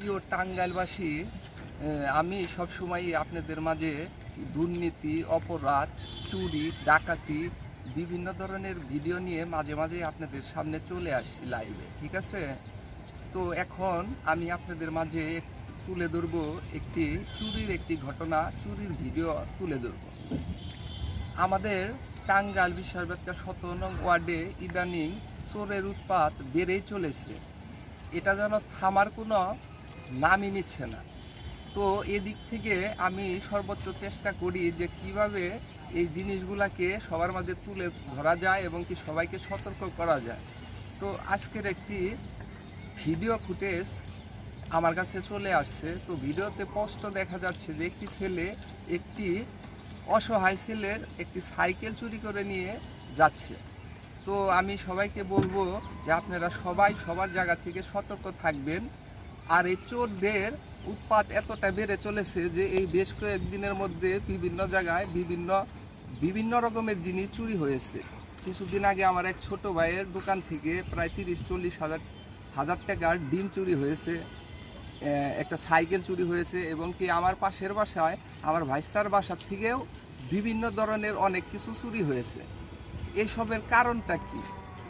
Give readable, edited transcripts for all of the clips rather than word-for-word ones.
প্রিয় টাঙ্গাইলবাসী, আমি সবসময় আপনাদের মাঝে দুর্নীতি, অপরাধ, চুরি, ডাকাতি বিভিন্ন ধরনের ভিডিও নিয়ে মাঝে মাঝে আপনাদের সামনে চলে আসি লাইভে, ঠিক আছে? তো এখন আমি আপনাদের মাঝে তুলে ধরবো একটি চুরির ঘটনা, চুরির ভিডিও তুলে ধরবো। আমাদের টাঙ্গাইল বিশ্ববিদ্যালয় 17 নং ওয়ার্ডে ইদানিং চোরের উৎপাত বেড়েই চলেছে। এটা যেন থামার কোনো নামই নিচ্ছে না। তো এদিক থেকে আমি সর্বোচ্চ চেষ্টা করি যে কিভাবে এই জিনিসগুলোকে সবার মাঝে তুলে ধরা যায় এবং কি সবাইকে সতর্ক করা যায়। তো আজকের একটি ভিডিও ফুটেজ আমার কাছে চলে আসছে। তো ভিডিওতে স্পষ্ট দেখা যাচ্ছে যে একটি ছেলে একটি অসহায় ছেলের একটি সাইকেল চুরি করে নিয়ে যাচ্ছে। তো আমি সবাইকে বলবো যে আপনারা সবাই সবার জায়গা থেকে সতর্ক থাকবেন। আর এই চোরদের উৎপাত এতটা বেড়ে চলেছে যে এই বেশ কয়েকদিনের মধ্যে বিভিন্ন জায়গায় বিভিন্ন রকমের জিনিস চুরি হয়েছে। কিছুদিন আগে আমার এক ছোট ভাইয়ের দোকান থেকে প্রায় 30-40 হাজার টাকার ডিম চুরি হয়েছে, একটা সাইকেল চুরি হয়েছে, এবং কি আমার পাশের বাসায় আমার ভাইস্তার বাসার থেকেও বিভিন্ন ধরনের অনেক কিছু চুরি হয়েছে। এসবের কারণটা কি?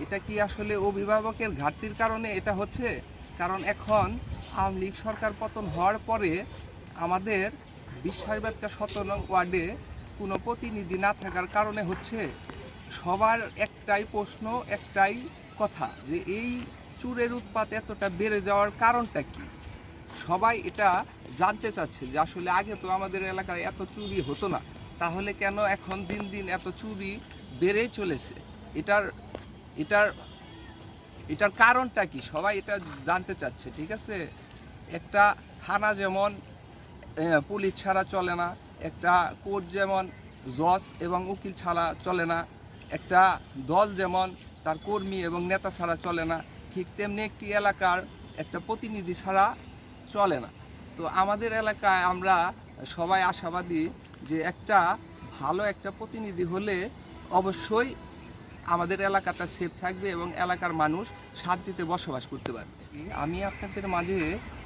এটা কি আসলে অভিভাবকের ঘাটতির কারণে এটা হচ্ছে? কারণ এখন আওয়ামী লীগ সরকার পতন হওয়ার পরে আমাদের বিশ্বাসবাদকা 17 নং ওয়ার্ডে কোনো প্রতিনিধি না থাকার কারণে হচ্ছে। সবার একটাই প্রশ্ন, একটাই কথা, যে এই চুরের উৎপাত এতটা বেড়ে যাওয়ার কারণটা কি? সবাই এটা জানতে চাচ্ছে যে আসলে আগে তো আমাদের এলাকায় এত চুরি হতো না, তাহলে কেন এখন দিন দিন এত চুরি বেড়েই চলেছে? এটার এটার এটার কারণটা কি সবাই এটা জানতে চাচ্ছে, ঠিক আছে? একটা থানা যেমন পুলিশ ছাড়া চলে না, একটা কোর্ট যেমন জজ এবং উকিল ছাড়া চলে না, একটা দল যেমন তার কর্মী এবং নেতা ছাড়া চলে না, ঠিক তেমনি একটি এলাকার একটা প্রতিনিধি ছাড়া চলে না। তো আমাদের এলাকায় আমরা সবাই আশাবাদী যে একটা ভালো একটা প্রতিনিধি হলে অবশ্যই আমাদের এলাকাটা সেফ থাকবে এবং এলাকার মানুষ শান্তিতে বসবাস করতে পারবে। আমি আপনাদের মাঝে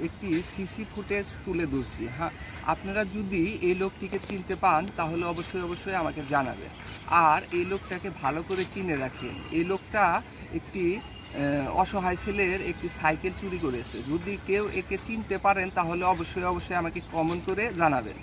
একটি সিসি ফুটেজ তুলে ধরছি। হ্যাঁ, আপনারা যদি এই লোকটিকে চিনতে পান তাহলে অবশ্যই আমাকে জানাবেন। আর এই লোকটাকে ভালো করে চিনে রাখেন। এই লোকটা একটি অসহায় ছেলের একটি সাইকেল চুরি করেছে। যদি কেউ একে চিনতে পারেন তাহলে অবশ্যই আমাকে কমেন্ট করে জানাবেন।